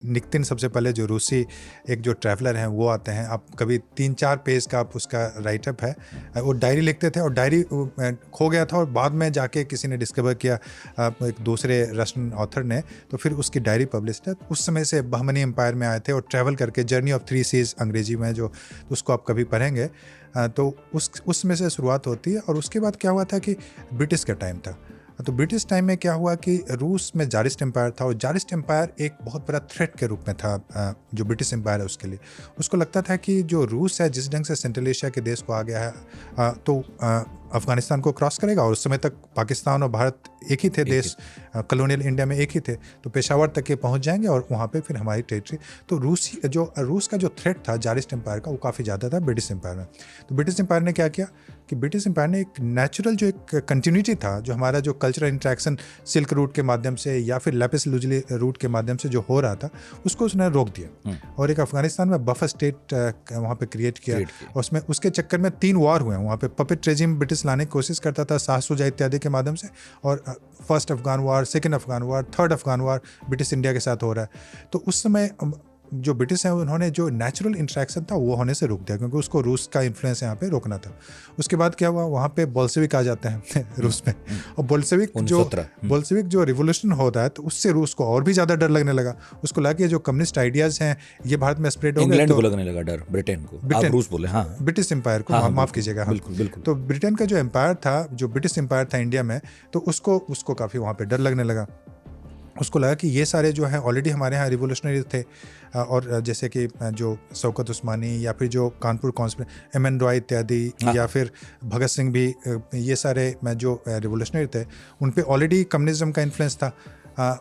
नितिन सबसे पहले जो रूसी एक जो ट्रैवलर हैं वो आते हैं। आप कभी 3-4 पेज का आप उसका राइटअप है, वो डायरी लिखते थे और डायरी खो गया था और बाद में जाके किसी ने डिस्कवर किया, एक दूसरे रशियन ऑथर ने, तो फिर उसकी डायरी पब्लिश है। उस समय से बहमनी एम्पायर में आए थे और ट्रैवल करके जर्नी ऑफ 3 सीज अंग्रेजी में, जो उसको आप कभी पढ़ेंगे तो उसमें से शुरुआत होती है। और उसके बाद क्या हुआ था कि ब्रिटिश का टाइम था, तो ब्रिटिश टाइम में क्या हुआ कि रूस में जारिस्ट एम्पायर था और जारिस्ट एम्पायर एक बहुत बड़ा थ्रेट के रूप में था जो ब्रिटिश एम्पायर है उसके लिए। उसको लगता था कि जो रूस है जिस ढंग से सेंट्रल एशिया के देश को आ गया है तो अफगानिस्तान को क्रॉस करेगा, और उस समय तक पाकिस्तान और भारत एक ही थे देश, कॉलोनियल इंडिया में एक ही थे, तो पेशावर तक ये पहुंच जाएंगे और वहाँ पे फिर हमारी टेरिटरी। तो रूस का जो थ्रेट था जारिस्ट एम्पायर का वो काफ़ी ज़्यादा था ब्रिटिश एम्पायर में। तो ब्रिटिश एम्पायर ने क्या किया कि ब्रिटिश एम्पायर ने एक नेचुरल जो एक कंटिन्यूटी था, जो हमारा जो कल्चरल इंट्रैक्शन सिल्क रूट के माध्यम से या फिर लैपिस लुजली रूट के माध्यम से जो हो रहा था, उसको उसने रोक दिया और एक अफगानिस्तान में बफर स्टेट वहाँ पे क्रिएट किया। और उसमें उसके चक्कर में 3 वॉर हुए वहाँ पे। पपेट रेजिम ब्रिटिश लाने की कोशिश करता था शाह शुजा इत्यादि के माध्यम से, और फर्स्ट अफगान वार, सेकेंड अफगान वार, थर्ड अफगान वार ब्रिटिश इंडिया के साथ हो रहा है। तो उस समय जो ब्रिटिश हैं उन्होंने जो नेचुरल इंट्रैक्शन था वो होने से रोक दिया, क्योंकि उसको रूस का इन्फ्लुएंस यहाँ पे रोकना था। उसके बाद क्या हुआ, वहाँ पे बोल्शेविक आ जाते हैं रूस में, और बोल्शेविक जो रिवोल्यूशन होता है तो उससे रूस को और भी ज़्यादा डर लगने लगा। उसको लगा कि जो कम्युनिस्ट आइडियाज़ हैं ये भारत में स्प्रेड हो गए, इंग्लैंड को लगने लगा डर, ब्रिटेन को, आप रूस बोले, हाँ ब्रिटिश एम्पायर को, माफ़ कीजिएगा, बिल्कुल बिल्कुल। तो ब्रिटेन का जो एम्पायर था, जो ब्रिटिश एम्पायर था इंडिया में, तो उसको काफ़ी वहाँ पे डर लगने लगा। उसको लगा कि ये सारे जो हैं ऑलरेडी हमारे यहाँ रिवोल्यूशनरी थे, और जैसे कि जो शौकत उस्मानी या फिर जो Kanpur conspiracy, M N Roy इत्यादि, या फिर भगत सिंह भी, ये सारे जो रिवोल्यूशनरी थे उन पे ऑलरेडी कम्युनिज्म का इन्फ्लुएंस था,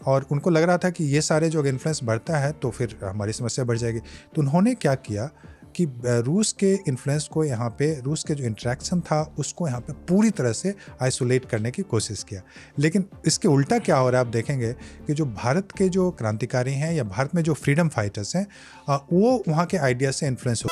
और उनको लग रहा था कि ये सारे जो इन्फ्लुएंस बढ़ता है तो फिर हमारी समस्या बढ़ जाएगी। तो उन्होंने क्या किया कि रूस के इन्फ्लुएंस को यहाँ पे, रूस के जो इंट्रैक्शन था उसको यहाँ पे पूरी तरह से आइसोलेट करने की कोशिश किया। लेकिन इसके उल्टा क्या हो रहा है, आप देखेंगे कि जो भारत के जो क्रांतिकारी हैं या भारत में जो फ्रीडम फाइटर्स हैं वो वहाँ के आइडिया से इन्फ्लुएंस हो